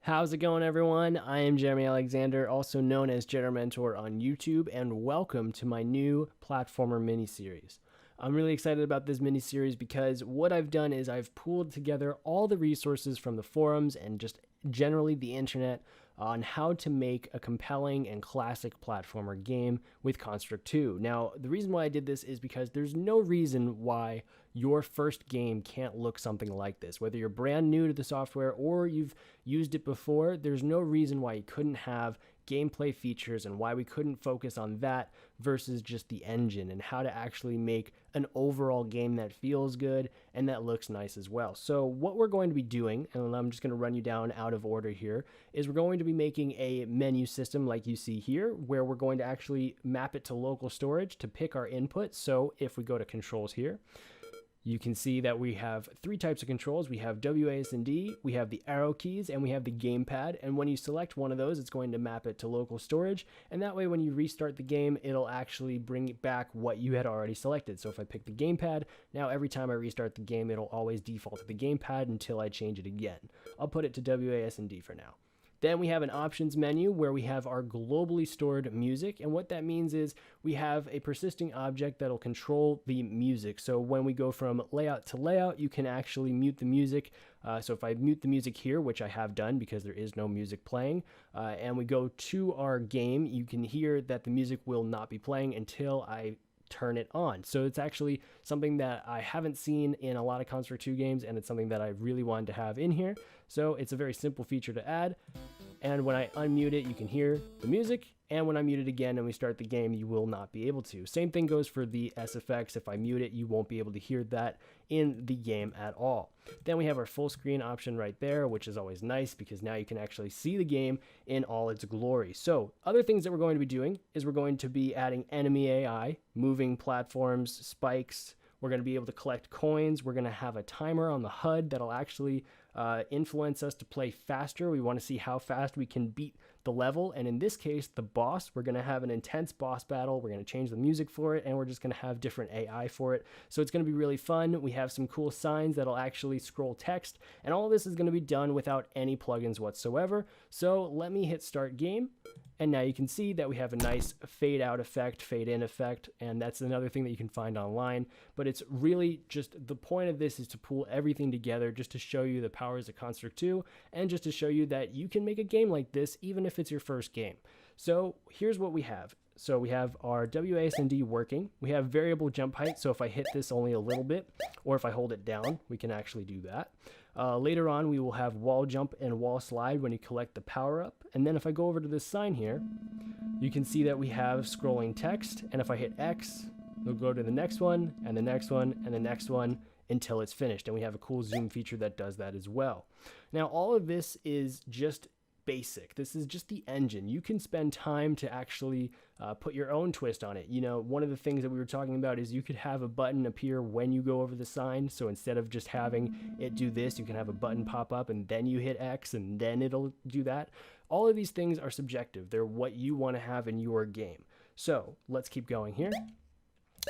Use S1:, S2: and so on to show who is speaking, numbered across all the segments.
S1: How's it going, everyone? I am Jeremy Alexander, also known as Jerementor on YouTube, and welcome to my new platformer mini-series. I'm really excited about this mini-series because what I've done is I've pooled together all the resources from the forums and just generally the internet on how to make a compelling and classic platformer game with Construct 2. Now, the reason why I did this is because there's no reason why your first game can't look something like this. Whether you're brand new to the software or you've used it before, there's no reason why you couldn't have gameplay features and why we couldn't focus on that versus just the engine and how to actually make an overall game that feels good and that looks nice as well. So what we're going to be doing, and I'm just going to run you down out of order here, is we're going to be making a menu system like you see here, where we're going to actually map it to local storage to pick our input. So if we go to controls here, you can see that we have three types of controls. We have WASD, we have the arrow keys, and we have the gamepad. And when you select one of those, it's going to map it to local storage. And that way, when you restart the game, it'll actually bring back what you had already selected. So if I pick the gamepad, now every time I restart the game, it'll always default to the gamepad until I change it again. I'll put it to WASD for now. Then we have an options menu where we have our globally stored music. And what that means is we have a persisting object that'll control the music. So when we go from layout to layout, you can actually mute the music. So if I mute the music here, which I have done because there is no music playing, and we go to our game, you can hear that the music will not be playing until I turn it on. So it's actually something that I haven't seen in a lot of Construct 2 games, and it's something that I really wanted to have in here. So it's a very simple feature to add. And when I unmute it, you can hear the music. And when I mute it again and we start the game, you will not be able to. Same thing goes for the SFX. If I mute it, you won't be able to hear that in the game at all. Then we have our full screen option right there, which is always nice because now you can actually see the game in all its glory. So other things that we're going to be doing is we're going to be adding enemy AI, moving platforms, spikes. We're going to be able to collect coins. We're going to have a timer on the HUD that'll actually influence us to play faster. We want to see how fast we can beat the level, and in this case the boss. We're going to have an intense boss battle. We're going to change the music for it, and we're just going to have different AI for it. So it's going to be really fun. We have some cool signs that'll actually scroll text, and all of this is going to be done without any plugins whatsoever. So let me hit start game, and now you can see that we have a nice fade out effect, fade in effect, and that's another thing that you can find online. But it's really just the point of this is to pull everything together just to show you the powers of Construct 2 and just to show you that you can make a game like this even if it's your first game. So here's what we have. So we have our WASD working. We have variable jump height. So if I hit this only a little bit, or if I hold it down, we can actually do that. Later on, we will have wall jump and wall slide when you collect the power up. And then if I go over to this sign here, you can see that we have scrolling text. And if I hit X, we'll go to the next one and the next one and the next one until it's finished. And we have a cool zoom feature that does that as well. Now, all of this is just basic. This is just the engine. You can spend time to actually put your own twist on it. You know, one of the things that we were talking about is you could have a button appear when you go over the sign. So instead of just having it do this, you can have a button pop up and then you hit X and then it'll do that. All of these things are subjective. They're what you want to have in your game. So let's keep going here.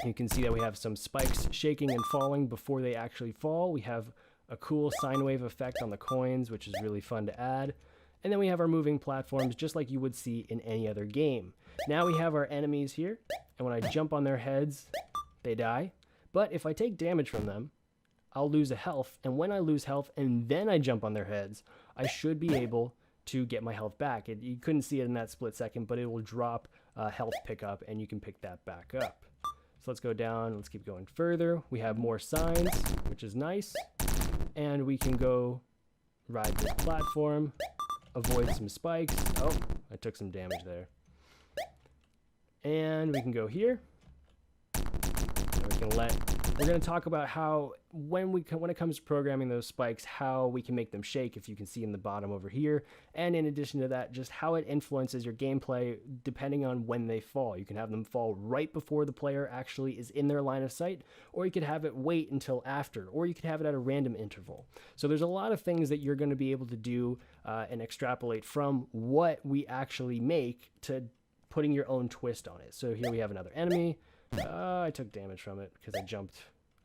S1: You can see that we have some spikes shaking and falling before they actually fall. We have a cool sine wave effect on the coins, which is really fun to add. And then we have our moving platforms just like you would see in any other game. Now we have our enemies here, and when I jump on their heads, they die. But if I take damage from them, I'll lose a health, and when I lose health and then I jump on their heads, I should be able to get my health back. You couldn't see it in that split second, but it will drop health pickup, and you can pick that back up. So let's go down, let's keep going further. We have more signs, which is nice, and we can go ride this platform, avoid some spikes. Oh, I took some damage there. And we can go here. And we're going to talk about how when it comes to programming those spikes, how we can make them shake, if you can see in the bottom over here. And in addition to that, just how it influences your gameplay depending on when they fall. You can have them fall right before the player actually is in their line of sight, or you could have it wait until after, or you could have it at a random interval. So there's a lot of things that you're going to be able to do and extrapolate from what we actually make to putting your own twist on it. So here we have another enemy. I took damage from it because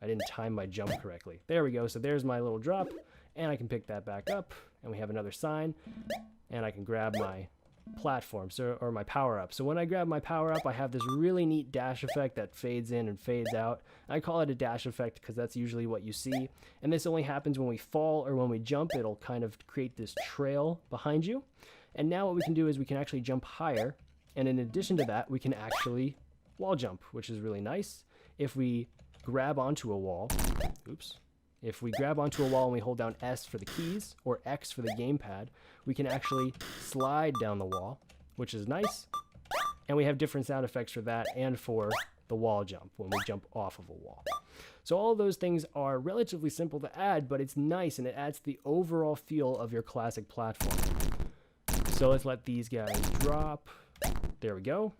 S1: I didn't time my jump correctly. There we go. So there's my little drop, and I can pick that back up, and we have another sign, and I can grab my platform, or my power up. So when I grab my power up, I have this really neat dash effect that fades in and fades out. I call it a dash effect because that's usually what you see, and this only happens when we fall or when we jump. It'll kind of create this trail behind you. And now what we can do is we can actually jump higher, and in addition to that, we can actually wall jump, which is really nice. If we grab onto a wall, if we grab onto a wall and we hold down S for the keys or X for the gamepad, we can actually slide down the wall, which is nice. And we have different sound effects for that and for the wall jump when we jump off of a wall. So all of those things are relatively simple to add, but it's nice and it adds to the overall feel of your classic platform. So let's let these guys drop. There we go.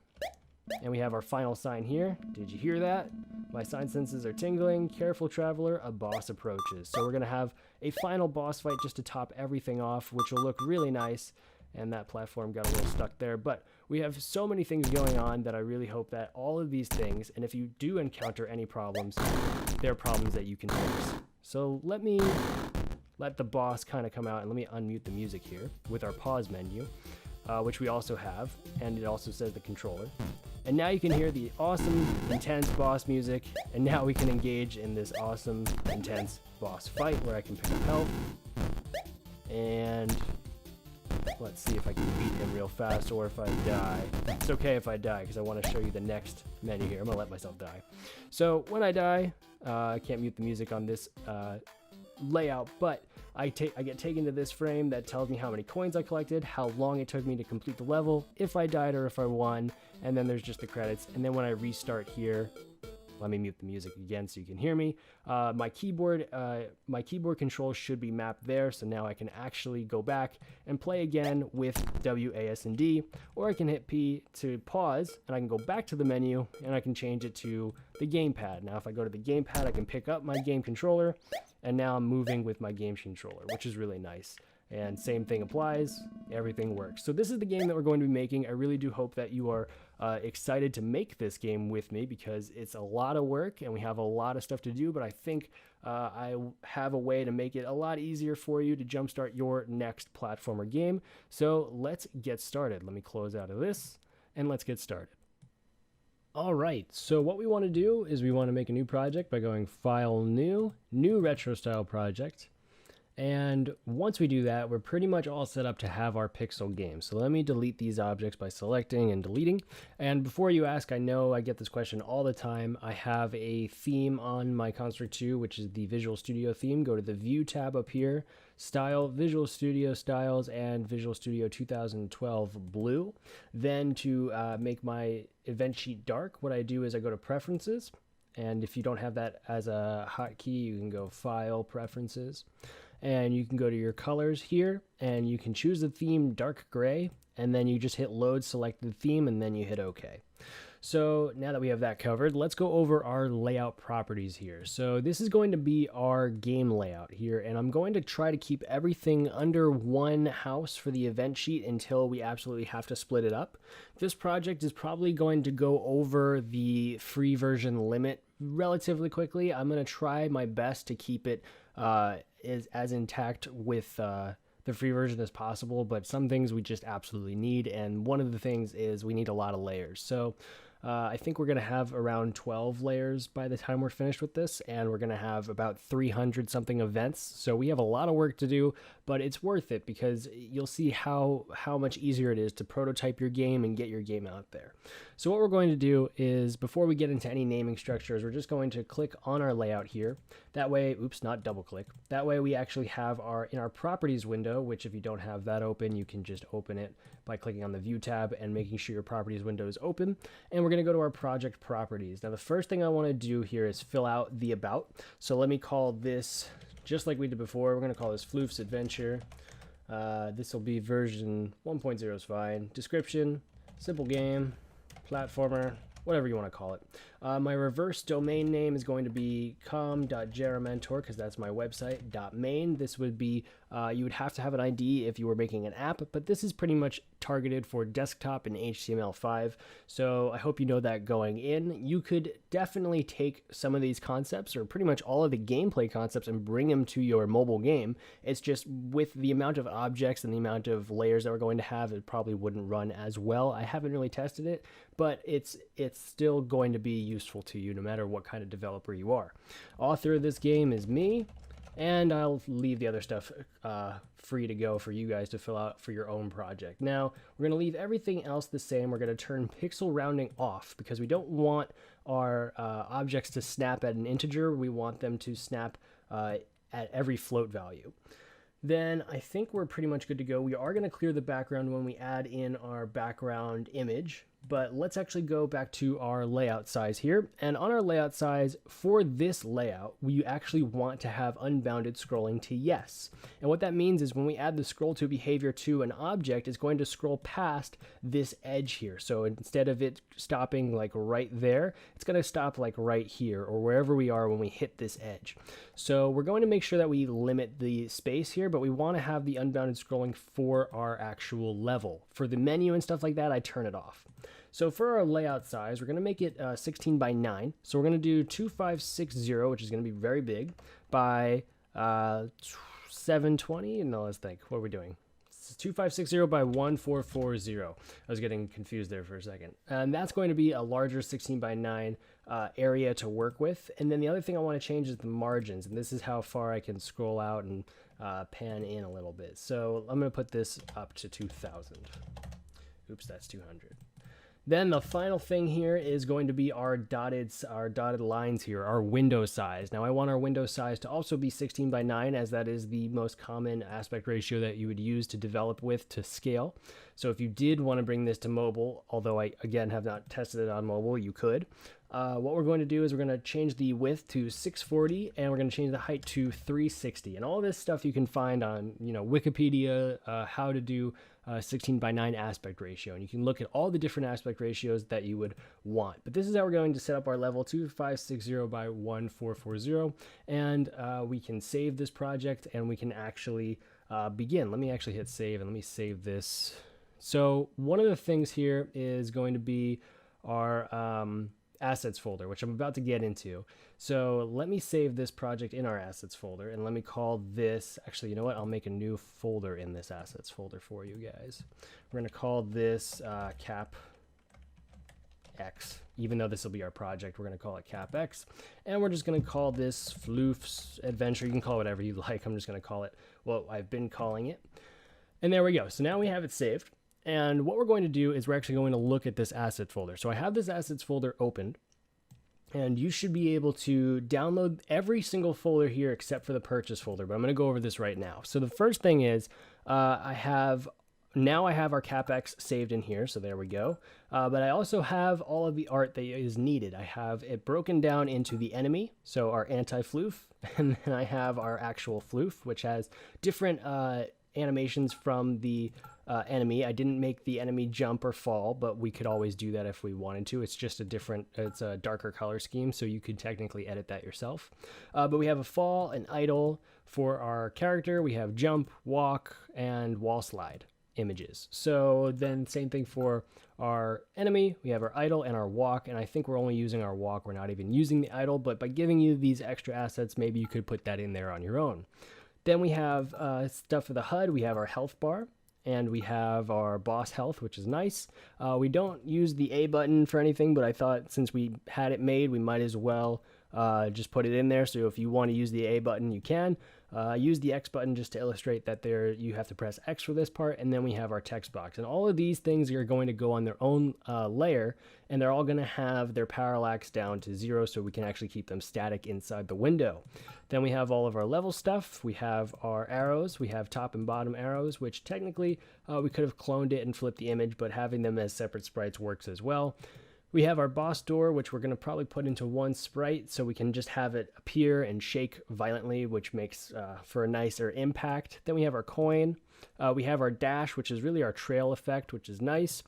S1: And we have our final sign here. Did you hear that? My sign senses are tingling. Careful traveler, a boss approaches. So we're going to have a final boss fight just to top everything off, which will look really nice. And that platform got a little stuck there. But we have so many things going on that I really hope that all of these things, and if you do encounter any problems, they're problems that you can fix. So let me let the boss kind of come out, and let me unmute the music here with our pause menu, which we also have, and it also says the controller. And now you can hear the awesome, intense boss music, and now we can engage in this awesome, intense boss fight where I can pick up health. And let's see if I can beat him real fast, or if I die. It's okay if I die, because I want to show you the next menu here. I'm going to let myself die. So when I die, I can't mute the music on this layout, but I get taken to this frame that tells me how many coins I collected, how long it took me to complete the level, if I died or if I won, and then there's just the credits. And then when I restart here, let me mute the music again so you can hear me. My keyboard controls should be mapped there, so now I can actually go back and play again with WASD, or I can hit P to pause, and I can go back to the menu, and I can change it to the gamepad. Now if I go to the gamepad, I can pick up my game controller, and now I'm moving with my game controller, which is really nice. And same thing applies, everything works. So this is the game that we're going to be making. I really do hope that you are excited to make this game with me, because it's a lot of work and we have a lot of stuff to do, but I think I have a way to make it a lot easier for you to jumpstart your next platformer game. So let's get started. Let me close out of this and let's get started. All right, so what we want to do is we want to make a new project by going File, New Retro Style Project. And once we do that, we're pretty much all set up to have our pixel game. So let me delete these objects by selecting and deleting. And before you ask, I know I get this question all the time. I have a theme on my Construct 2, which is the Visual Studio theme. Go to the View tab up here, Style, Visual Studio Styles, and Visual Studio 2012 Blue. Then to make my event sheet dark, what I do is I go to Preferences. And if you don't have that as a hotkey, you can go File, Preferences. And you can go to your colors here, and you can choose the theme dark gray, and then you just hit load, select the theme, and then you hit OK. So now that we have that covered, let's go over our layout properties here. So this is going to be our game layout here, and I'm going to try to keep everything under one house for the event sheet until we absolutely have to split it up. This project is probably going to go over the free version limit relatively quickly. I'm going to try my best to keep it as intact with the free version as possible, but some things we just absolutely need, and one of the things is we need a lot of layers. So I think we're going to have around 12 layers by the time we're finished with this, and we're going to have about 300 something events. So we have a lot of work to do, but it's worth it because you'll see how much easier it is to prototype your game and get your game out there. So what we're going to do is, before we get into any naming structures, we're just going to click on our layout here. That way, oops, not double click. That way we actually have in our properties window, which if you don't have that open, you can just open it by clicking on the View tab and making sure your properties window is open. And we're going to go to our project properties. Now the first thing I want to do here is fill out the about. So let me call this, just like we did before, we're going to call this Floof's Adventure. This will be version 1.0 is fine. Description, simple game, platformer, whatever you want to call it. My reverse domain name is going to be com.jerementor, because that's my website, .main. This would be, you would have to have an ID if you were making an app, but this is pretty much targeted for desktop and HTML5. So I hope you know that going in. You could definitely take some of these concepts, or pretty much all of the gameplay concepts, and bring them to your mobile game. It's just with the amount of objects and the amount of layers that we're going to have, it probably wouldn't run as well. I haven't really tested it, but it's still going to be useful to you no matter what kind of developer you are. Author of this game is me, and I'll leave the other stuff free to go for you guys to fill out for your own project. Now, we're going to leave everything else the same. We're going to turn pixel rounding off because we don't want our objects to snap at an integer. We want them to snap at every float value. Then I think we're pretty much good to go. We are going to clear the background when we add in our background image, but let's actually go back to our layout size here. And on our layout size for this layout, we actually want to have unbounded scrolling to yes. And what that means is when we add the scroll to behavior to an object, it's going to scroll past this edge here. So instead of it stopping like right there, it's going to stop like right here or wherever we are when we hit this edge. So we're going to make sure that we limit the space here, but we want to have the unbounded scrolling for our actual level. For the menu and stuff like that, I turn it off. So for our layout size, we're going to make it 16 by 9. So we're going to do 2560, which is going to be very big, by 720. No, let's think. What are we doing? 2560 by 1440. I was getting confused there for a second. And that's going to be a larger 16 by 9 area to work with. And then the other thing I want to change is the margins. And this is how far I can scroll out and pan in a little bit. So I'm going to put this up to 2000. Oops, that's 200. Then the final thing here is going to be our dotted lines here, our window size. Now I want our window size to also be 16 by 9, as that is the most common aspect ratio that you would use to develop with to scale. So if you did want to bring this to mobile, although I again have not tested it on mobile, you could. What we're going to do is we're going to change the width to 640 and we're going to change the height to 360. And all this stuff you can find on, Wikipedia, how to do 16 by 9 aspect ratio. And you can look at all the different aspect ratios that you would want. But this is how we're going to set up our level 2560 by 1440. And we can save this project and we can actually begin. Let me actually hit save and let me save this. So one of the things here is going to be our assets folder, which I'm about to get into. So let me save this project in our assets folder and let me call this, actually, you know what? I'll make a new folder in this assets folder for you guys. We're going to call this cap X. Even though this will be our project, we're going to call it cap X. And we're just going to call this Floof's Adventure. You can call it whatever you like. I'm just going to call it what I've been calling it. And there we go. So now we have it saved. And what we're going to do is we're actually going to look at this asset folder. So I have this assets folder opened, and you should be able to download every single folder here except for the purchase folder, but I'm going to go over this right now. So the first thing is I have our CapEx saved in here, so there we go. But I also have all of the art that is needed. I have it broken down into the enemy, so our anti-floof, and then I have our actual floof, which has different animations from the enemy. I didn't make the enemy jump or fall, but we could always do that if we wanted to. It's just it's a darker color scheme, so you could technically edit that yourself. But we have a fall, an idle for our character. We have jump, walk, and wall slide images. So then same thing for our enemy. We have our idle and our walk, and I think we're only using our walk. We're not even using the idle, but by giving you these extra assets, maybe you could put that in there on your own. Then we have stuff for the HUD. We have our health bar, and we have our boss health, which is nice. We don't use the A button for anything, but I thought since we had it made, we might as well just put it in there. So if you want to use the A button, you can. Use the X button just to illustrate that you have to press X for this part, and then we have our text box. And all of these things are going to go on their own layer, and they're all going to have their parallax down to 0 so we can actually keep them static inside the window. Then we have all of our level stuff. We have our arrows. We have top and bottom arrows, which technically we could have cloned it and flipped the image, but having them as separate sprites works as well. We have our boss door, which we're going to probably put into one sprite so we can just have it appear and shake violently, which makes for a nicer impact. Then we have our coin. We have our dash, which is really our trail effect, which is nice.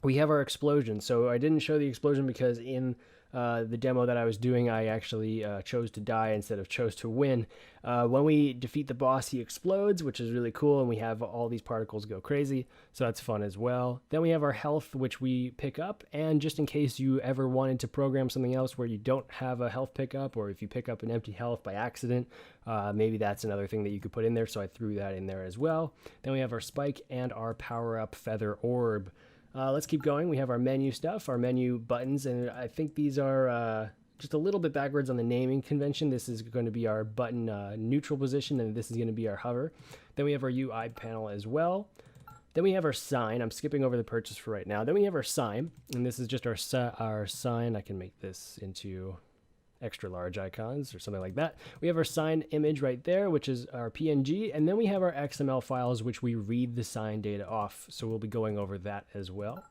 S1: We have our explosion. So I didn't show the explosion because in the demo that I was doing, I actually chose to die instead of chose to win. When we defeat the boss, he explodes, which is really cool, and we have all these particles go crazy, so that's fun as well. Then we have our health, which we pick up, and just in case you ever wanted to program something else where you don't have a health pickup, or if you pick up an empty health by accident, maybe that's another thing that you could put in there, so I threw that in there as well. Then we have our spike and our power-up feather orb. Let's keep going. We have our menu stuff, our menu buttons, and I think these are just a little bit backwards on the naming convention. This is going to be our button neutral position, and this is going to be our hover. Then we have our UI panel as well. Then we have our sign. I'm skipping over the purchase for right now. Then we have our sign, and this is just our sign. I can make this into extra large icons or something like that. We have our sign image right there, which is our PNG, and then we have our XML files, which we read the sign data off. So we'll be going over that as well.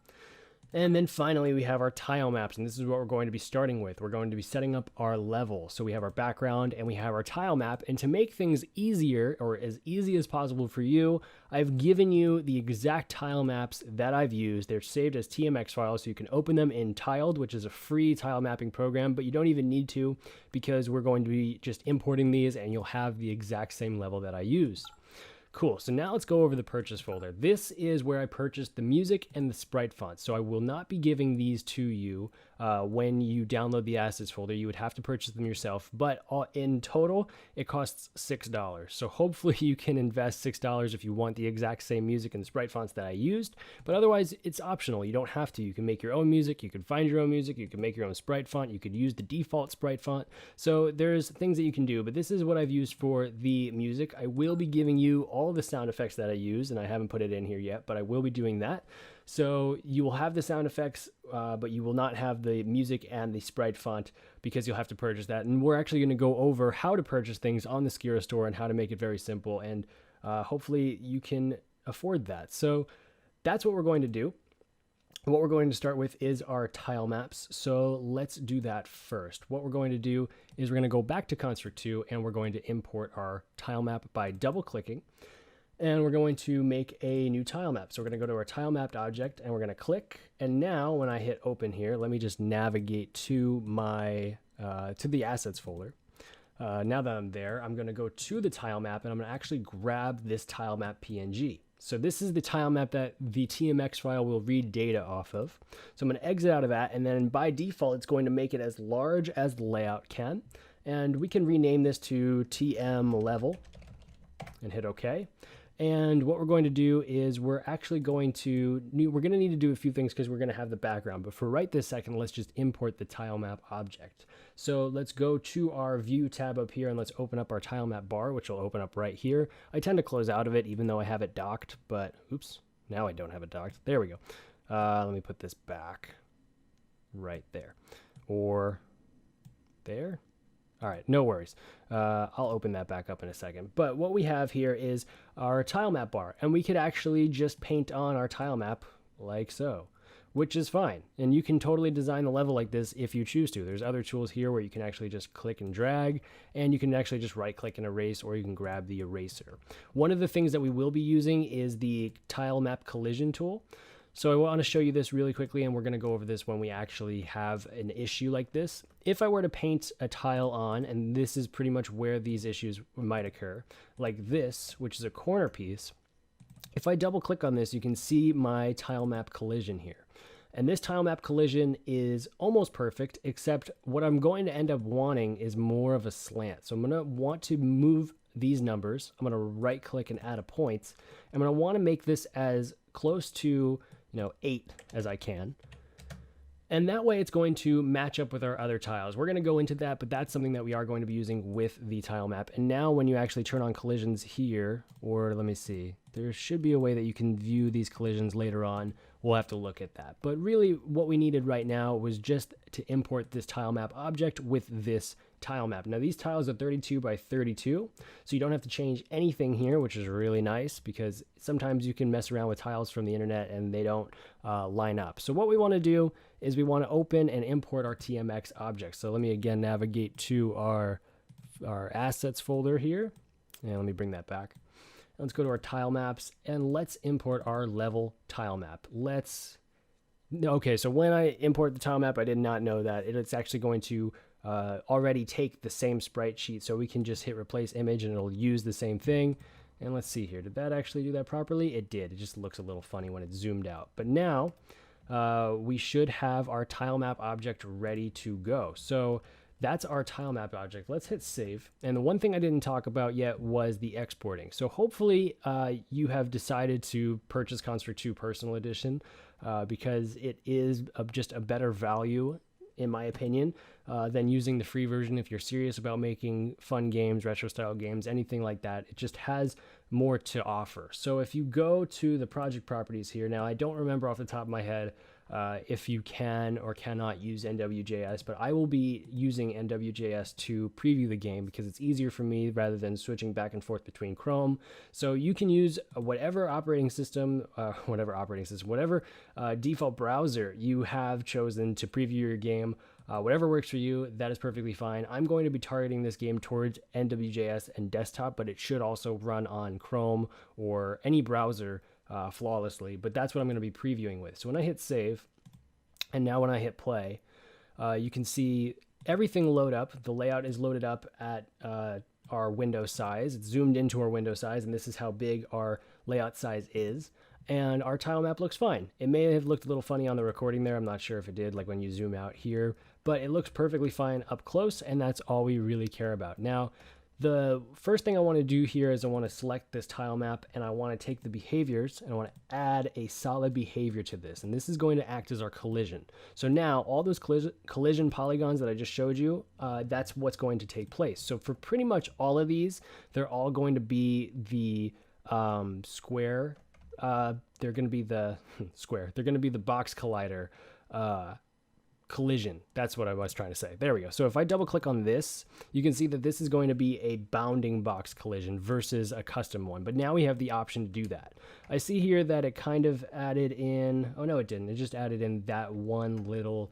S1: And then finally, we have our tile maps, and this is what we're going to be starting with. We're going to be setting up our level. So we have our background and we have our tile map. And to make things easier, or as easy as possible for you, I've given you the exact tile maps that I've used. They're saved as TMX files, so you can open them in Tiled, which is a free tile mapping program, but you don't even need to because we're going to be just importing these and you'll have the exact same level that I used. Cool, so now let's go over the purchase folder. This is where I purchased the music and the sprite fonts. So I will not be giving these to you when you download the assets folder. You would have to purchase them yourself, but in total, it costs $6. So hopefully you can invest $6 if you want the exact same music and sprite fonts that I used, but otherwise it's optional. You don't have to. You can make your own music, you can find your own music, you can make your own sprite font, you could use the default sprite font. So there's things that you can do, but this is what I've used for the music. I will be giving you all the sound effects that I use, and I haven't put it in here yet, but I will be doing that. So you will have the sound effects, but you will not have the music and the sprite font because you'll have to purchase that. And we're actually going to go over how to purchase things on the Skira store and how to make it very simple. And hopefully you can afford that. So that's what we're going to do. What we're going to start with is our tile maps. So let's do that first. What we're going to do is we're going to go back to Construct 2 and we're going to import our tile map by double clicking. And we're going to make a new tile map. So we're going to go to our tile mapped object and we're going to click. And now when I hit open here, let me just navigate to my to the assets folder. Now that I'm there, I'm going to go to the tile map and I'm going to actually grab this tile map PNG. So this is the tile map that the TMX file will read data off of. So I'm going to exit out of that, and then by default, it's going to make it as large as the layout can. And we can rename this to TM level and hit OK. And what we're going to do is we're actually going to need to do a few things because we're going to have the background. But for right this second, let's just import the tile map object. So let's go to our view tab up here and let's open up our tile map bar, which will open up right here. I tend to close out of it even though I have it docked, but oops, now I don't have it docked. There we go. Let me put this back right there or there. All right, no worries. I'll open that back up in a second. But what we have here is our tile map bar, and we could actually just paint on our tile map like so, which is fine. And you can totally design the level like this if you choose to. There's other tools here where you can actually just click and drag, and you can actually just right-click and erase, or you can grab the eraser. One of the things that we will be using is the tile map collision tool. So I want to show you this really quickly, and we're going to go over this when we actually have an issue like this. If I were to paint a tile on, and this is pretty much where these issues might occur, like this, which is a corner piece, if I double click on this, you can see my tile map collision here. And this tile map collision is almost perfect, except what I'm going to end up wanting is more of a slant. So I'm going to want to move these numbers. I'm going to right click and add a point. I'm going to want to make this as close to 8 as I can. And that way it's going to match up with our other tiles. We're going to go into that, but that's something that we are going to be using with the tile map. And now when you actually turn on collisions here, or let me see, there should be a way that you can view these collisions later on. We'll have to look at that. But really what we needed right now was just to import this tile map object with this tile map. Now these tiles are 32 by 32, so you don't have to change anything here, which is really nice because sometimes you can mess around with tiles from the internet and they don't line up. So what we want to do is we want to open and import our TMX object. So let me again navigate to our assets folder here, and let me bring that back. Let's go to our tile maps and let's import our level tile map. Let's Okay, so when I import the tile map, I did not know that. It's actually going to already take the same sprite sheet, so we can just hit replace image and it'll use the same thing. And let's see here. Did that actually do that properly? It did. It just looks a little funny when it's zoomed out. But now we should have our tile map object ready to go. So that's our tile map object. Let's hit save. And the one thing I didn't talk about yet was the exporting. So hopefully you have decided to purchase Construct 2 Personal Edition because it is just a better value, in my opinion, than using the free version. If you're serious about making fun games, retro style games, anything like that, it just has more to offer. So if you go to the project properties here, now I don't remember off the top of my head if you can or cannot use NWJS, but I will be using NWJS to preview the game because it's easier for me rather than switching back and forth between Chrome. So you can use whatever default browser you have chosen to preview your game. Whatever works for you, that is perfectly fine. I'm going to be targeting this game towards NWJS and desktop, but it should also run on Chrome or any browser flawlessly. But that's what I'm going to be previewing with. So when I hit save, and now when I hit play, you can see everything load up. The layout is loaded up at our window size. It's zoomed into our window size, and this is how big our layout size is. And our tile map looks fine. It may have looked a little funny on the recording there. I'm not sure if it did, like when you zoom out here, but it looks perfectly fine up close, and that's all we really care about. Now, the first thing I want to do here is I want to select this tile map, and I want to take the behaviors, and I want to add a solid behavior to this, and this is going to act as our collision. So now, all those collision polygons that I just showed you, that's what's going to take place. So for pretty much all of these, they're all going to be the square. They're going to be the square. They're going to be the box collider collision. That's what I was trying to say. There we go. So if I double click on this, you can see that this is going to be a bounding box collision versus a custom one. But now we have the option to do that. I see here that it kind of added in, oh no, it didn't. It just added in that one little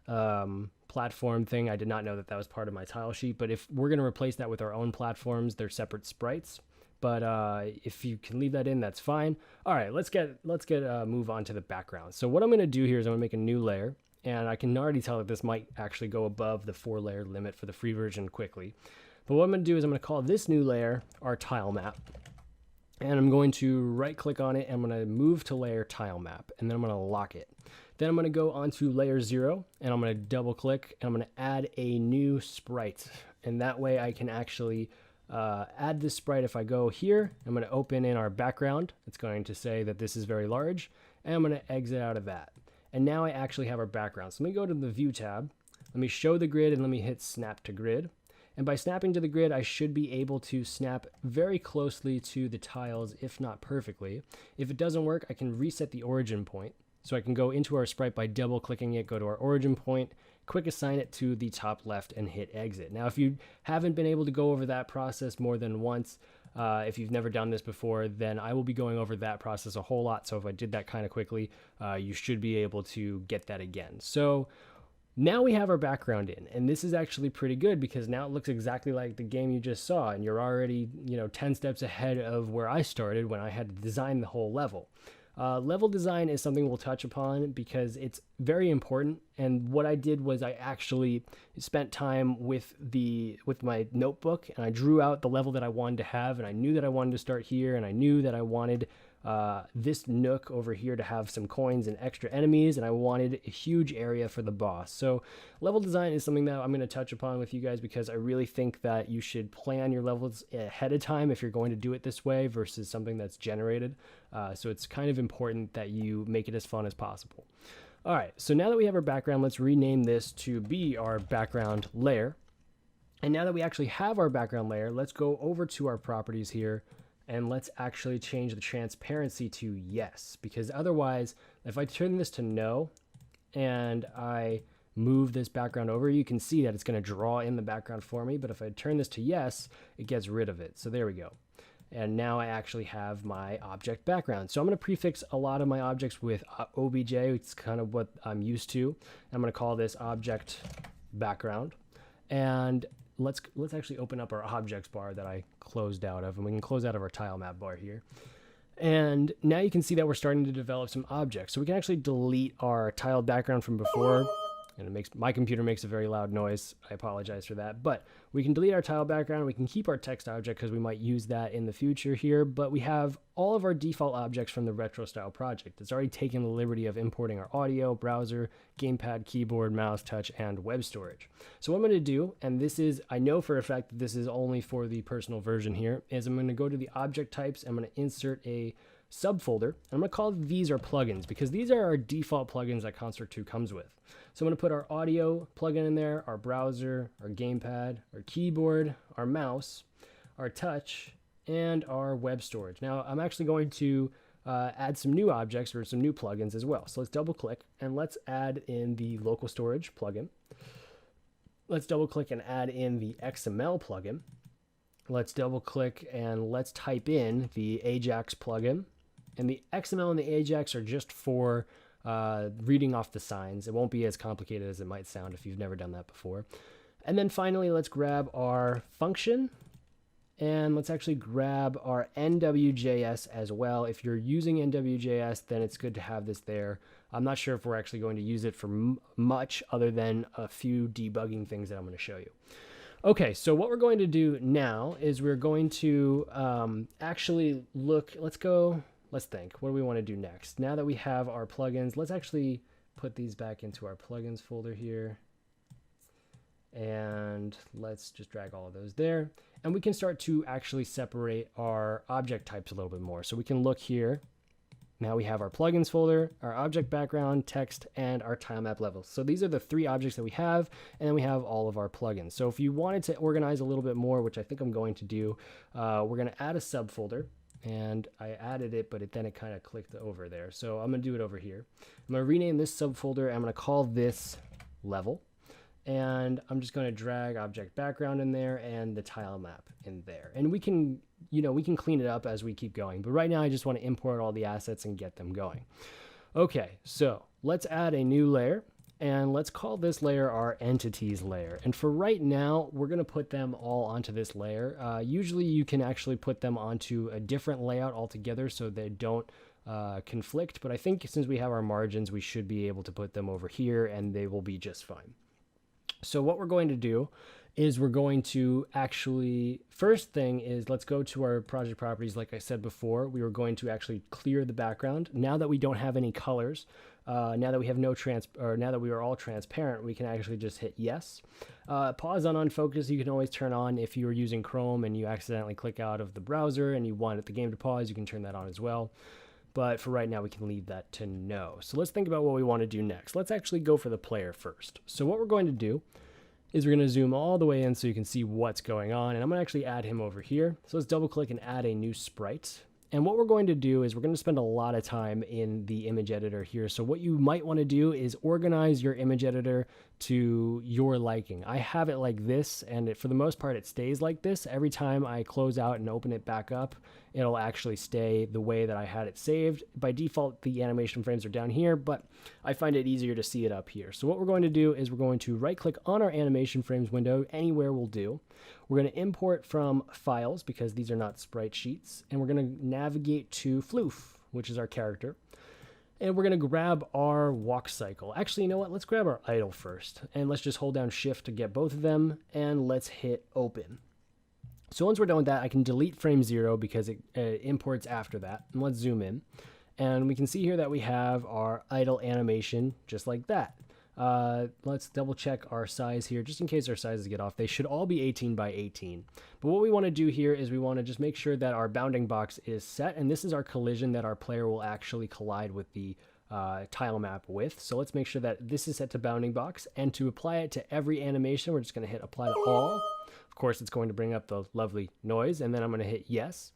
S1: platform thing. I did not know that that was part of my tile sheet, but if we're going to replace that with our own platforms, they're separate sprites. But if you can leave that in, that's fine. All right, let's move on to the background. So what I'm going to do here is I'm going to make a new layer, and I can already tell that this might actually go above the 4-layer limit for the free version quickly. But what I'm going to do is I'm going to call this new layer our tile map, and I'm going to right click on it, and I'm going to move to layer tile map, and then I'm going to lock it. Then I'm going to go onto layer 0, and I'm going to double click, and I'm going to add a new sprite, and that way I can actually add this sprite. If I go here, I'm going to open in our background. It's going to say that this is very large, and I'm going to exit out of that. And now I actually have our background. So let me go to the View tab. Let me show the grid, and let me hit Snap to Grid. And by snapping to the grid, I should be able to snap very closely to the tiles, if not perfectly. If it doesn't work, I can reset the origin point. So I can go into our sprite by double clicking it, go to our origin point, quick assign it to the top left, and hit exit. Now, if you haven't been able to go over that process more than once, if you've never done this before, then I will be going over that process a whole lot. So if I did that kind of quickly, you should be able to get that again. So now we have our background in, and this is actually pretty good because now it looks exactly like the game you just saw, and you're already, 10 steps ahead of where I started when I had to design the whole level. Level design is something we'll touch upon because it's very important. And what I did was I actually spent time with my notebook, and I drew out the level that I wanted to have, and I knew that I wanted to start here, and I knew that I wanted this nook over here to have some coins and extra enemies, and I wanted a huge area for the boss. So level design is something that I'm going to touch upon with you guys because I really think that you should plan your levels ahead of time if you're going to do it this way versus something that's generated. So it's kind of important that you make it as fun as possible. All right, so now that we have our background, let's rename this to be our background layer. And now that we actually have our background layer, let's go over to our properties here, and let's actually change the transparency to yes, because otherwise, if I turn this to no, and I move this background over, you can see that it's going to draw in the background for me, but if I turn this to yes, it gets rid of it. So there we go. And now I actually have my object background. So I'm going to prefix a lot of my objects with obj. It's kind of what I'm used to. I'm going to call this object background. And let's actually open up our objects bar that I closed out of, and we can close out of our tile map bar here. And now you can see that we're starting to develop some objects. So we can actually delete our tiled background from before. And my computer makes a very loud noise. I apologize for that. But we can delete our tile background. We can keep our text object because we might use that in the future here. But we have all of our default objects from the retro style project. It's already taken the liberty of importing our audio, browser, gamepad, keyboard, mouse, touch, and web storage. So what I'm going to do, and this is, I know for a fact that this is only for the personal version here, is I'm going to go to the object types. I'm going to insert a subfolder. I'm going to call these our plugins because these are our default plugins that Concert 2 comes with. So I'm going to put our audio plugin in there, our browser, our gamepad, our keyboard, our mouse, our touch, and our web storage. Now I'm actually going to add some new objects or some new plugins as well. So let's double click and let's add in the local storage plugin. Let's double click and add in the XML plugin. Let's double click and let's type in the Ajax plugin. And the XML and the Ajax are just for reading off the signs. It won't be as complicated as it might sound if you've never done that before. And then finally, let's grab our function and let's actually grab our NWJS as well. If you're using NWJS, then it's good to have this there. I'm not sure if we're actually going to use it for much other than a few debugging things that I'm going to show you. Okay, so what we're going to do now is we're going to actually look, let's think, what do we want to do next? Now that we have our plugins, let's actually put these back into our plugins folder here. And let's just drag all of those there. And we can start to actually separate our object types a little bit more. So we can look here. Now we have our plugins folder, our object background, text, and our tile map levels. So these are the three objects that we have, and then we have all of our plugins. So if you wanted to organize a little bit more, which I think I'm going to do, we're going to add a subfolder. And I added it, but then it kind of clicked over there. So I'm going to do it over here. I'm going to rename this subfolder. I'm going to call this level. And I'm just going to drag object background in there and the tile map in there. And we can, we can clean it up as we keep going. But right now I just want to import all the assets and get them going. Okay, so let's add a new layer. And let's call this layer our entities layer. And for right now, we're going to put them all onto this layer. Usually you can actually put them onto a different layout altogether so they don't conflict. But I think since we have our margins, we should be able to put them over here and they will be just fine. So what we're going to do is we're going to actually, first thing is let's go to our project properties. Like I said before, we were going to actually clear the background. Now that we don't have any colors, now that we have now that we are all transparent, we can actually just hit yes. Pause on unfocus you can always turn on. If you are using Chrome and you accidentally click out of the browser and you want the game to pause, you can turn that on as well. But for right now, we can leave that to no. So let's think about what we want to do next. Let's actually go for the player first. So what we're going to do is we're going to zoom all the way in so you can see what's going on. And I'm going to actually add him over here. So let's double click and add a new sprite. And what we're going to do is we're going to spend a lot of time in the image editor here. So what you might want to do is organize your image editor to your liking. I have it like this, and for the most part, it stays like this. Every time I close out and open it back up, it'll actually stay the way that I had it saved. By default, the animation frames are down here, but I find it easier to see it up here. So what we're going to do is we're going to right-click on our animation frames window. Anywhere will do. We're going to import from files because these are not sprite sheets, and we're going to navigate to Floof, which is our character. And we're going to grab our walk cycle. Actually, you know what? Let's grab our idle first. And let's just hold down shift to get both of them. And let's hit open. So once we're done with that, I can delete frame 0 because it imports after that. And let's zoom in. And we can see here that we have our idle animation just like that. Let's double check our size here just in case our sizes get off. They should all be 18 by 18. But what we want to do here is we want to just make sure that our bounding box is set, and this is our collision that our player will actually collide with the tile map with. So let's make sure that this is set to bounding box, and to apply it to every animation, we're just going to hit apply to all. Of course, it's going to bring up the lovely noise, and then I'm going to hit yes.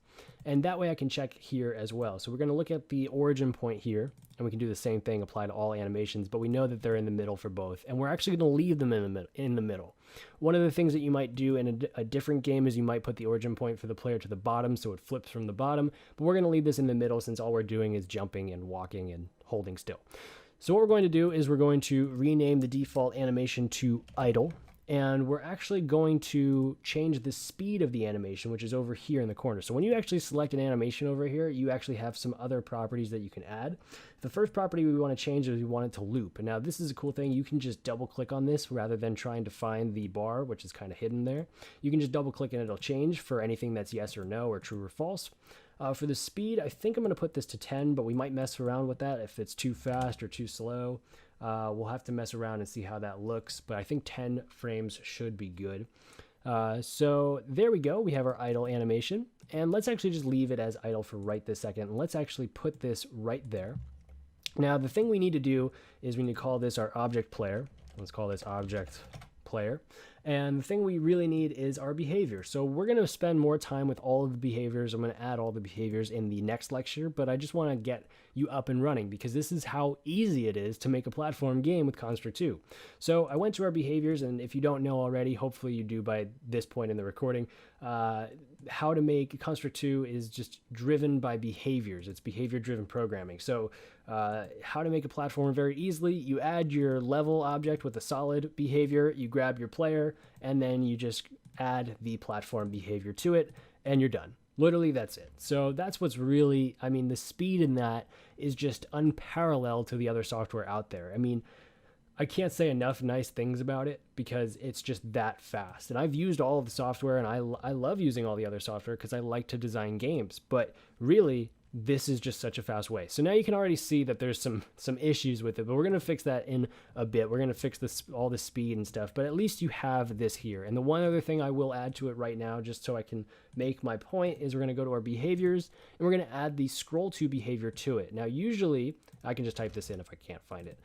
S1: And that way I can check here as well. So we're going to look at the origin point here, and we can do the same thing, apply to all animations, but we know that they're in the middle for both. And we're actually going to leave them in the middle. One of the things that you might do in a different game is you might put the origin point for the player to the bottom so it flips from the bottom, but we're going to leave this in the middle since all we're doing is jumping and walking and holding still. So what we're going to do is we're going to rename the default animation to idle. And we're actually going to change the speed of the animation, which is over here in the corner. So when you actually select an animation over here, you actually have some other properties that you can add. The first property we want to change is we want it to loop. And now this is a cool thing. You can just double click on this rather than trying to find the bar, which is kind of hidden there. You can just double click and it'll change for anything that's yes or no or true or false. For the speed, I think I'm going to put this to 10, but we might mess around with that if it's too fast or too slow. We'll have to mess around and see how that looks, but I think 10 frames should be good. So there we go. We have our idle animation, and let's actually just leave it as idle for right this second. And let's actually put this right there. Now, the thing we need to do is we need to call this our object player. Let's call this object player. And the thing we really need is our behavior. So we're going to spend more time with all of the behaviors. I'm going to add all the behaviors in the next lecture, but I just want to get you up and running because this is how easy it is to make a platform game with Construct 2. So I went to our behaviors, and if you don't know already, hopefully you do by this point in the recording, how to make Construct 2 is just driven by behaviors. It's behavior-driven programming. So how to make a platform very easily, you add your level object with a solid behavior, you grab your player, and then you just add the platform behavior to it, and you're done. Literally, that's it. So that's what's really, I mean, the speed in that is just unparalleled to the other software out there. I mean, I can't say enough nice things about it because it's just that fast. And I've used all of the software, and I love using all the other software because I like to design games. But really, this is just such a fast way. So now you can already see that there's some issues with it, but we're going to fix that in a bit. We're going to fix all the speed and stuff, but at least you have this here. And the one other thing I will add to it right now, just so I can make my point, is we're going to go to our behaviors, and we're going to add the scroll to behavior to it. Now, usually, I can just type this in if I can't find it.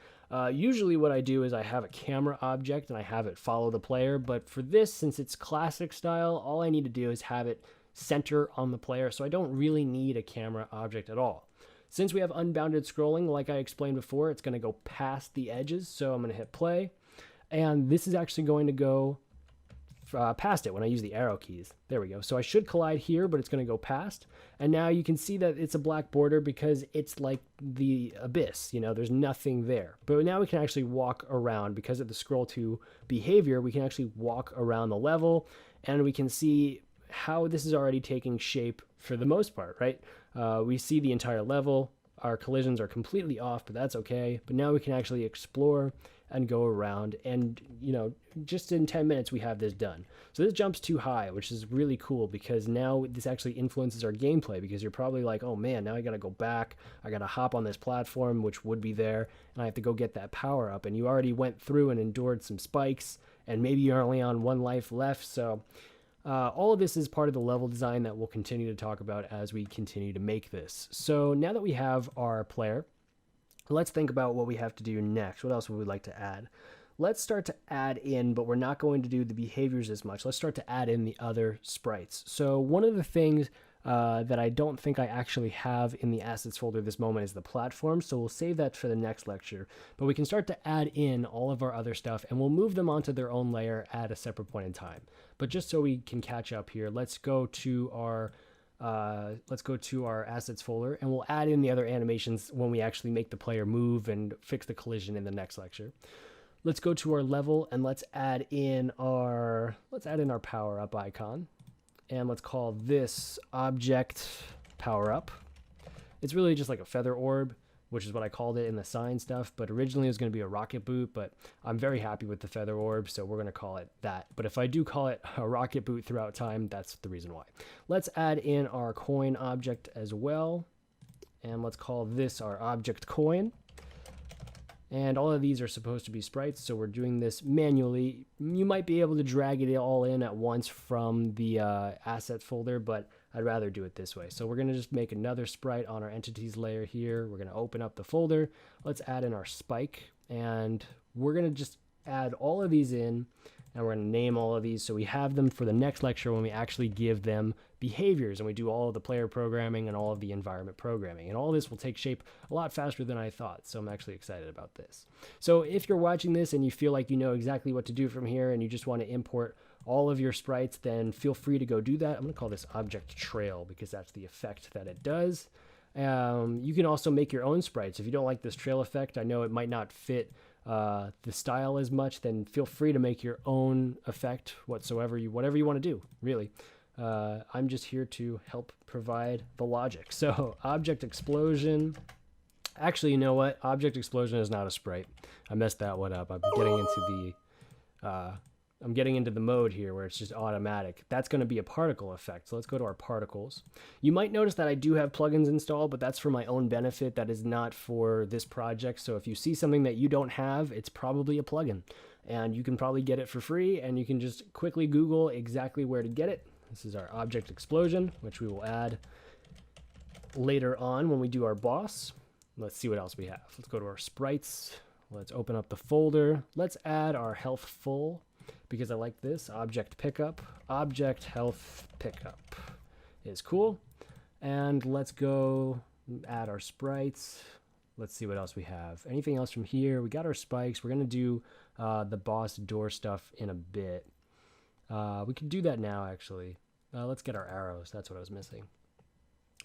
S1: Usually what I do is I have a camera object and I have it follow the player, but for this, since it's classic style, all I need to do is have it center on the player, so I don't really need a camera object at all. Since we have unbounded scrolling, like I explained before, it's going to go past the edges, so I'm going to hit play, and this is actually going to go past it when I use the arrow keys. There we go. So I should collide here, but it's going to go past, and now you can see that it's a black border because it's like the abyss, you know, there's nothing there. But now we can actually walk around because of the scroll to behavior. We can actually walk around the level, and we can see how this is already taking shape for the most part, right? We see the entire level. Our collisions are completely off, but that's okay. But now we can actually explore and go around, and you know, just in 10 minutes we have this done. So this jumps too high, which is really cool because now this actually influences our gameplay, because you're probably like, oh man, now I gotta go back, I gotta hop on this platform which would be there, and I have to go get that power up, and you already went through and endured some spikes, and maybe you're only on one life left. So all of this is part of the level design that we'll continue to talk about as we continue to make this. So now that we have our player, let's think about what we have to do next. What else would we like to add? Let's start to add in, but we're not going to do the behaviors as much. Let's start to add in the other sprites. So one of the things that I don't think I actually have in the assets folder this moment is the platform, so we'll save that for the next lecture. But we can start to add in all of our other stuff, and we'll move them onto their own layer at a separate point in time. But just so we can catch up here, let's go to our assets folder, and we'll add in the other animations when we actually make the player move and fix the collision in the next lecture. Let's go to our level, and let's add in our power up icon. And let's call this object power up. It's really just like a feather orb, which is what I called it in the sign stuff, but originally it was going to be a rocket boot, but I'm very happy with the feather orb, so we're going to call it that. But if I do call it a rocket boot throughout time, that's the reason why. Let's add in our coin object as well, and let's call this our object coin. And all of these are supposed to be sprites, so we're doing this manually. You might be able to drag it all in at once from the assets folder, but I'd rather do it this way. So we're going to just make another sprite on our entities layer here. We're going to open up the folder. Let's add in our spike, and we're going to just add all of these in, and we're going to name all of these so we have them for the next lecture when we actually give them behaviors and we do all of the player programming and all of the environment programming. And all this will take shape a lot faster than I thought, so I'm actually excited about this. So if you're watching this and you feel like you know exactly what to do from here and you just want to import all of your sprites, then feel free to go do that. I'm going to call this object trail because that's the effect that it does. You can also make your own sprites. If you don't like this trail effect, I know it might not fit the style as much, then feel free to make your own effect whatever you want to do, really. I'm just here to help provide the logic. So object explosion. Actually, you know what? Object explosion is not a sprite. I messed that one up. I'm getting into the mode here where it's just automatic. That's going to be a particle effect. So let's go to our particles. You might notice that I do have plugins installed, but that's for my own benefit. That is not for this project. So if you see something that you don't have, it's probably a plugin. And you can probably get it for free, and you can just quickly Google exactly where to get it. This is our object explosion, which we will add later on when we do our boss. Let's see what else we have. Let's go to our sprites. Let's open up the folder. Let's add our health full, because I like this. Object pickup. Object health pickup is cool. And let's go add our sprites. Let's see what else we have. Anything else from here? We got our spikes. We're going to do the boss door stuff in a bit. We can do that now, actually. Let's get our arrows. That's what I was missing.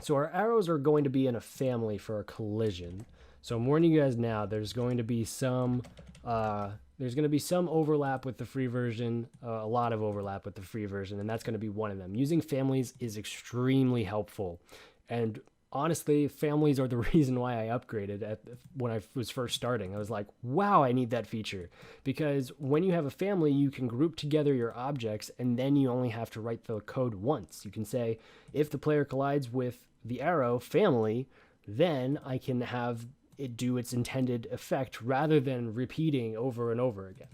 S1: So our arrows are going to be in a family for a collision. So I'm warning you guys now, there's going to be some overlap with the free version, a lot of overlap with the free version, and that's going to be one of them. Using families is extremely helpful. And honestly, families are the reason why I upgraded when I was first starting. I was like, wow, I need that feature. Because when you have a family, you can group together your objects, and then you only have to write the code once. You can say, if the player collides with the arrow family, then I can have it do its intended effect rather than repeating over and over again.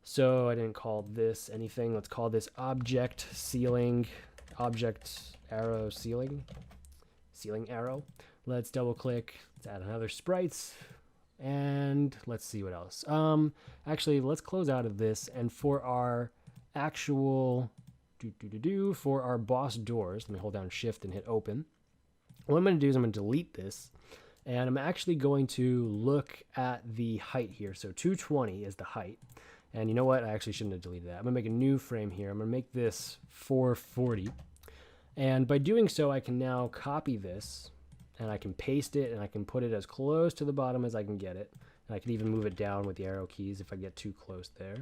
S1: So I didn't call this anything. Let's call this object ceiling, object arrow ceiling arrow. Let's double click. Let's add another sprites, and let's see what else. Actually, let's close out of this, and for our actual for our boss doors, let me hold down shift and hit open. What I'm going to do is I'm going to delete this, and I'm actually going to look at the height here. So 220 is the height. And you know what? I actually shouldn't have deleted that. I'm going to make a new frame here. I'm going to make this 440. And by doing so, I can now copy this, and I can paste it, and I can put it as close to the bottom as I can get it. And I can even move it down with the arrow keys if I get too close there.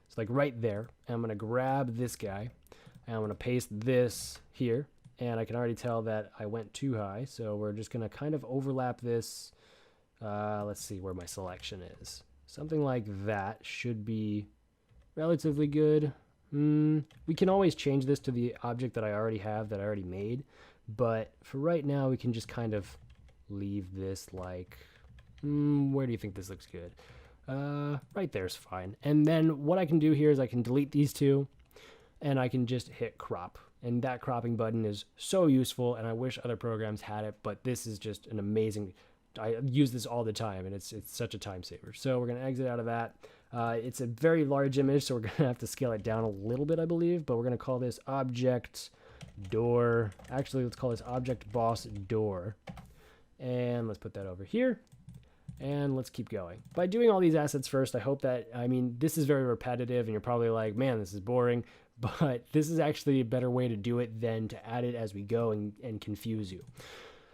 S1: It's like right there. And I'm going to grab this guy, and I'm going to paste this here. And I can already tell that I went too high, so we're just going to kind of overlap this. Let's see where my selection is. Something like that should be relatively good. We can always change this to the object that I already have, that I already made. But for right now, we can just kind of leave this like, where do you think this looks good? Right there's fine. And then what I can do here is I can delete these two, and I can just hit crop. And that cropping button is so useful, and I wish other programs had it, but this is just an amazing, I use this all the time, and it's such a time saver. So we're going to exit out of that. It's a very large image, so we're going to have to scale it down a little bit, I believe, but we're going to call this object door. Actually, let's call this object boss door. And let's put that over here. And let's keep going. By doing all these assets first, I hope that, I mean, this is very repetitive, and you're probably like, man, this is boring. But this is actually a better way to do it than to add it as we go and confuse you.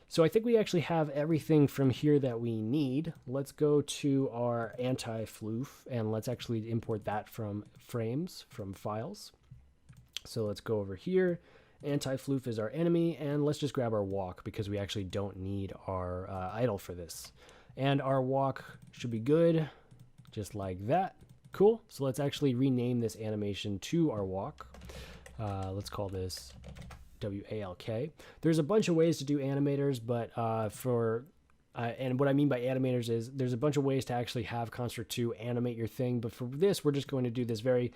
S1: So I think we actually have everything from here that we need. Let's go to our anti-floof, and let's actually import that from frames, from files. So let's go over here. Anti-floof is our enemy, and let's just grab our walk because we actually don't need our idle for this. And our walk should be good, just like that. Cool. So let's actually rename this animation to our walk. Let's call this WALK. There's a bunch of ways to do animators, but and what I mean by animators is there's a bunch of ways to actually have Construct 2 animate your thing. But for this, we're just going to do this very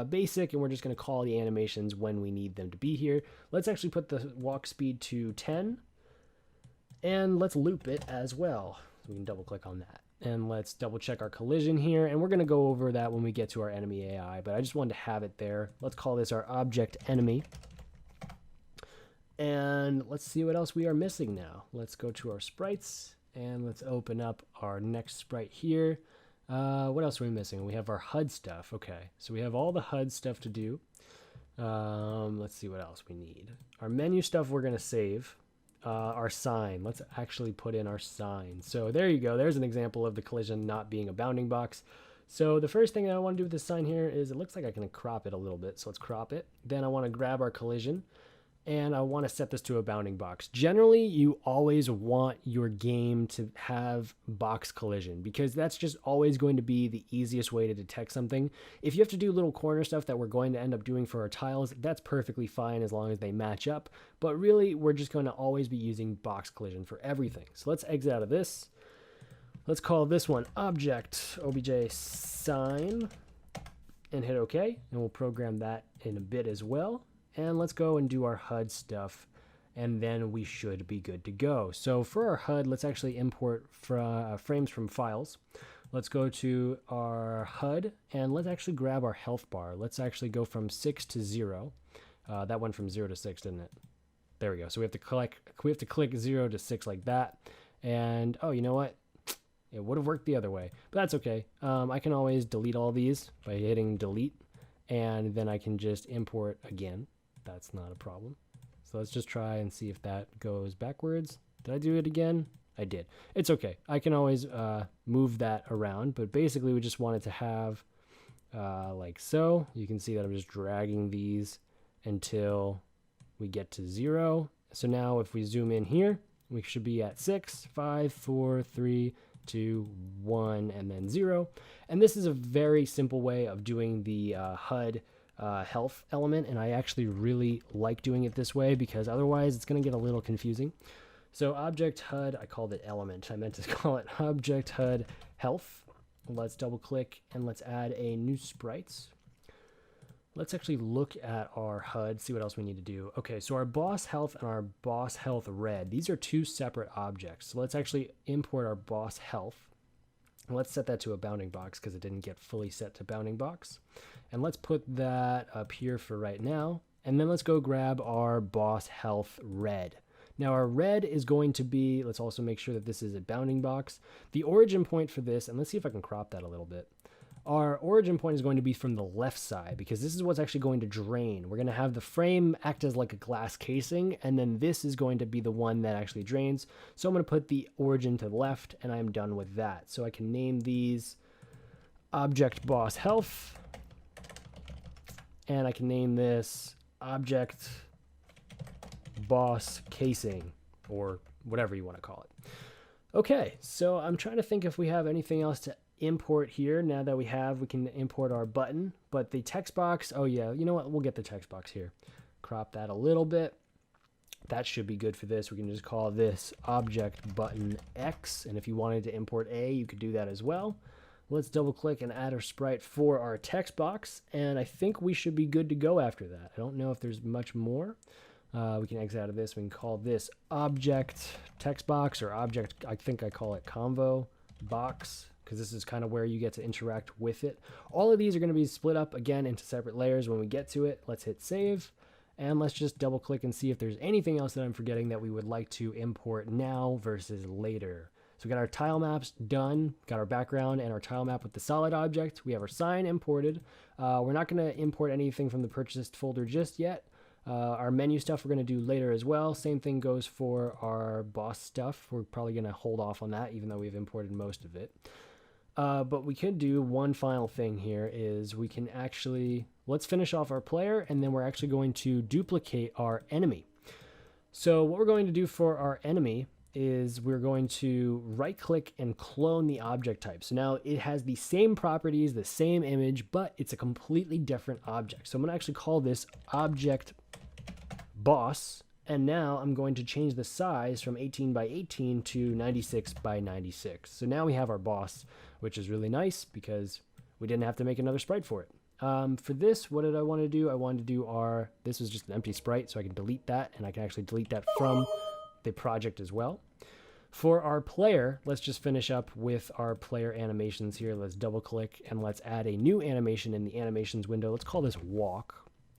S1: basic, and we're just going to call the animations when we need them to be here. Let's actually put the walk speed to 10, and let's loop it as well. So we can double click on that. And let's double check our collision here, and we're going to go over that when we get to our enemy AI, but I just wanted to have it there. Let's call this our object enemy. And let's see what else we are missing now. Let's go to our sprites, and let's open up our next sprite here. What else are we missing? We have our HUD stuff. Okay, so we have all the HUD stuff to do. Let's see what else we need. Our menu stuff we're going to save. our sign. Let's actually put in our sign. So there you go. There's an example of the collision not being a bounding box. So the first thing that I want to do with this sign here is it looks like I can crop it a little bit. So let's crop it. Then I want to grab our collision and I want to set this to a bounding box. Generally, you always want your game to have box collision because that's just always going to be the easiest way to detect something. If you have to do little corner stuff that we're going to end up doing for our tiles, that's perfectly fine as long as they match up. But really, we're just going to always be using box collision for everything. So let's exit out of this. Let's call this one object obj sign and hit OK. And we'll program that in a bit as well. And let's go and do our HUD stuff, and then we should be good to go. So for our HUD, let's actually import frames from files. Let's go to our HUD, and let's actually grab our health bar. Let's actually go from 6 to 0. That went from 0 to 6, didn't it? There we go. So we have to click 0 to 6 like that. And oh, you know what? It would have worked the other way, but that's okay. I can always delete all these by hitting delete, and then I can just import again. That's not a problem. So let's just try and see if that goes backwards. Did I do it again? I did. It's okay. I can always move that around, but basically we just wanted to have like so. You can see that I'm just dragging these until we get to 0. So now if we zoom in here, we should be at 6, 5, 4, 3, 2, 1, and then 0. And this is a very simple way of doing the HUD health element, and I actually really like doing it this way because otherwise it's going to get a little confusing. So object HUD, I called it element. I meant to call it object HUD health. Let's double click and let's add a new sprites. Let's actually look at our HUD, see what else we need to do. Okay, so our boss health and our boss health red, these are two separate objects. So let's actually import our boss health. Let's set that to a bounding box because it didn't get fully set to bounding box. And let's put that up here for right now. And then let's go grab our boss health red. Now our red is going to be, let's also make sure that this is a bounding box. The origin point for this, and let's see if I can crop that a little bit. Our origin point is going to be from the left side because this is what's actually going to drain. We're going to have the frame act as like a glass casing, and then this is going to be the one that actually drains. So I'm going to put the origin to the left, and I'm done with that. So I can name these object boss health, and I can name this object boss casing, or whatever you want to call it. Okay, so I'm trying to think if we have anything else to import here. Now that we can import our button, but the text box, oh yeah, you know what, we'll get the text box here. Crop that a little bit. That should be good for this. We can just call this object button X, and if you wanted to import A, you could do that as well. Let's double click and add our sprite for our text box, and I think we should be good to go after that. I don't know if there's much more. We can exit out of this. We can call this object text box, or object, I think I call it convo box, because this is kind of where you get to interact with it. All of these are going to be split up again into separate layers when we get to it. Let's hit save, and let's just double click and see if there's anything else that I'm forgetting that we would like to import now versus later. So we got our tile maps done, got our background and our tile map with the solid object. We have our sign imported. We're not going to import anything from the purchased folder just yet. Our menu stuff we're going to do later as well. Same thing goes for our boss stuff. We're probably going to hold off on that even though we've imported most of it. But we could do one final thing here is we can actually, let's finish off our player, and then we're actually going to duplicate our enemy. So what we're going to do for our enemy is we're going to right click and clone the object type. So now it has the same properties, the same image, but it's a completely different object. So I'm going to actually call this object boss. And now I'm going to change the size from 18 by 18 to 96 by 96. So now we have our boss, which is really nice because we didn't have to make another sprite for it. For this, what did I want to do? I wanted to do this was just an empty sprite, so I can delete that, and I can actually delete that from the project as well. For our player, let's just finish up with our player animations here. Let's double click and let's add a new animation in the animations window. Let's call this walk.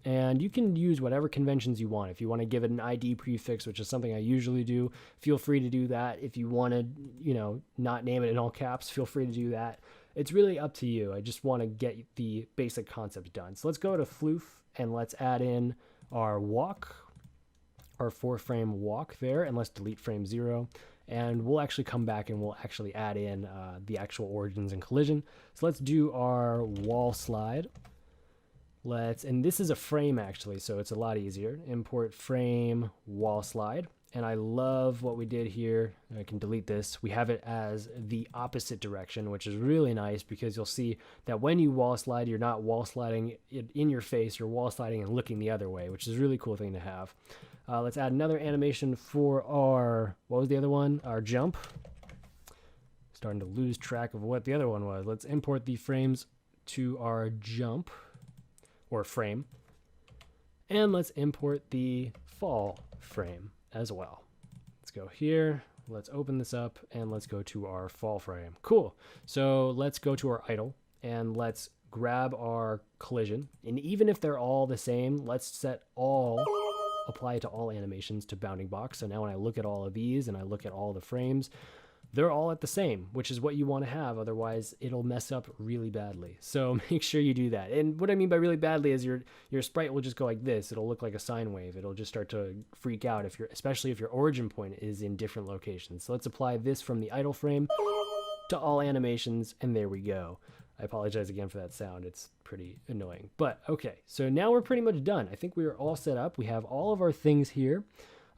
S1: And you can use whatever conventions you want. If you want to give it an ID prefix, which is something I usually do, feel free to do that. If you want to, not name it in all caps, feel free to do that. It's really up to you. I just want to get the basic concept done. So let's go to floof and let's add in our walk. our 4-frame walk there, and let's delete frame 0. And we'll actually come back and we'll actually add in the actual origins and collision. So let's do our wall slide. And this is a frame actually, so it's a lot easier. Import frame wall slide. And I love what we did here. I can delete this. We have it as the opposite direction, which is really nice because you'll see that when you wall slide, you're not wall sliding it in your face, you're wall sliding and looking the other way, which is a really cool thing to have. Let's add another animation for our, what was the other one? Our jump. Starting to lose track of what the other one was. Let's import the frames to our jump, or frame. And let's import the fall frame as well. Let's go here. Let's open this up and let's go to our fall frame. Cool. So let's go to our idle and let's grab our collision. And even if they're all the same, let's set all, apply to all animations to bounding box. So now when I look at all of these and I look at all the frames, they're all at the same, which is what you want to have. Otherwise, it'll mess up really badly. So make sure you do that. And what I mean by really badly is your sprite will just go like this. It'll look like a sine wave. It'll just start to freak out, especially if your origin point is in different locations. So let's apply this from the idle frame to all animations, and there we go. I apologize again for that sound. It's pretty annoying. But okay, so now we're pretty much done. I think we are all set up. We have all of our things here.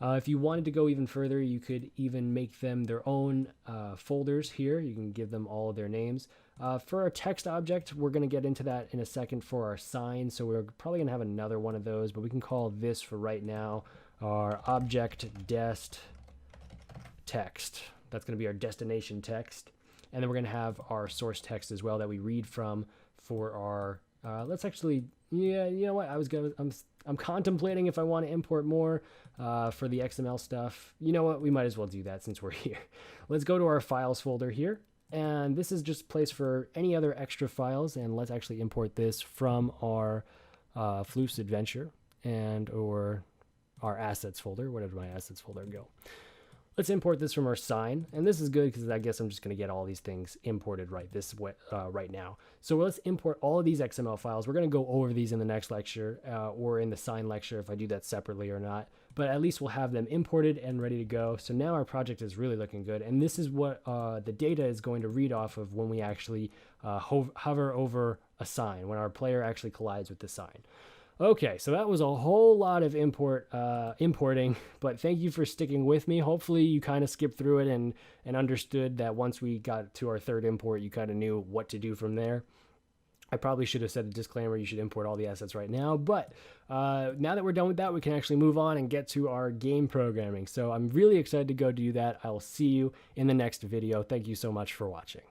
S1: If you wanted to go even further, you could even make them their own folders here. You can give them all their names. For our text object, we're going to get into that in a second for our sign. So we're probably going to have another one of those, but we can call this for right now our object dest text. That's going to be our destination text. And then we're going to have our source text as well that we read from for our, let's actually, yeah, you know what? I'm contemplating if I want to import more for the XML stuff. You know what? We might as well do that since we're here. Let's go to our files folder here. And this is just a place for any other extra files. And let's actually import this from our Floof's Adventure or our assets folder. Where did my assets folder go? Let's import this from our sign, and this is good because I guess I'm just going to get all these things imported right now. So let's import all of these XML files. We're going to go over these in the next lecture or in the sign lecture if I do that separately or not, but at least we'll have them imported and ready to go. So now our project is really looking good, and this is what the data is going to read off of when we actually hover over a sign, when our player actually collides with the sign. Okay, so that was a whole lot of importing, but thank you for sticking with me. Hopefully you kind of skipped through it and understood that once we got to our third import, you kind of knew what to do from there. I probably should have said a disclaimer, you should import all the assets right now, but now that we're done with that, we can actually move on and get to our game programming. So I'm really excited to go do that. I will see you in the next video. Thank you so much for watching.